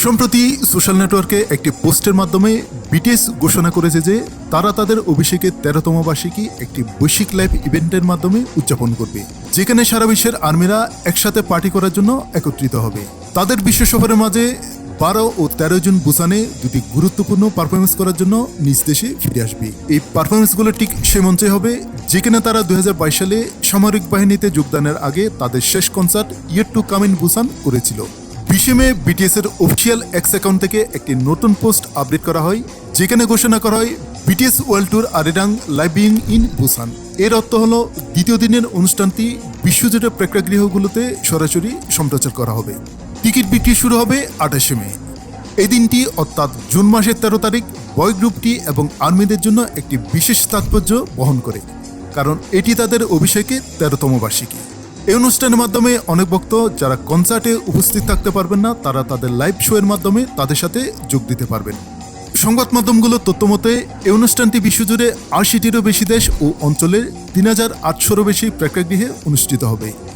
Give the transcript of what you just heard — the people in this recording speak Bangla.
সম্প্রতি সোশ্যাল নেটওয়ার্কে একটি পোস্টের মাধ্যমে বিটিএস ঘোষণা করেছে যে তারা তাদের অভিষেকের 13তম বার্ষিকী একটি বৈশ্বিক লাইভ ইভেন্টের মাধ্যমে উদযাপন করবে, যেখানে সারা বিশ্বের আর্মিরা একসাথে পার্টি করার জন্য একত্রিত হবে। তাদের বিশ্ব সফরের মাঝে 12 ও 13 জুন বুসানে দুটি গুরুত্বপূর্ণ পারফরমেন্স করার জন্য নিজ দেশে ফিরে আসবে। এই পারফরমেন্সগুলো ঠিক সে মঞ্চে হবে যেখানে তারা 2022 সালে সামরিক বাহিনীতে যোগদানের আগে তাদের শেষ concert yet to come in Busan করেছিল। 20 মে বিটিএস এর অফিসিয়াল এক্স অ্যাকাউন্ট থেকে একটি নতুন পোস্ট আপডেট করা হয়, যেখানে ঘোষণা করা হয় বিটিএস ওয়ার্ল্ড ট্যুর আরেডাং লাইভ বিং ইন বুসান। এর অর্থ হলো দ্বিতীয় দিনের অনুষ্ঠানটি বিশ্বজুড়ে প্রেক্ষাগৃহগুলোতে সরাসরি সম্প্রচার করা হবে। টিকিট বিক্রি শুরু হবে 28 মে। এই দিনটি অর্থাৎ জুন মাসের 13 তারিখ বয় গ্রুপটি এবং আর্মিদের জন্য একটি বিশেষ তাৎপর্য বহন করে, কারণ এটি তাদের অভিষেকের 13তম বার্ষিকী। এই অনুষ্ঠানের মাধ্যমে অনেক ভক্ত যারা কনসার্টে উপস্থিত থাকতে পারবেন না, তারা তাদের লাইভ শো এর মাধ্যমে তাদের সাথে যোগ দিতে পারবেন। সংবাদ মাধ্যমগুলোর তথ্য মতে এই অনুষ্ঠানটি বিশ্বজুড়ে 80টিরও বেশি দেশ ও অঞ্চলের 3800-রও বেশি প্রেক্ষাগৃহে অনুষ্ঠিত হবে।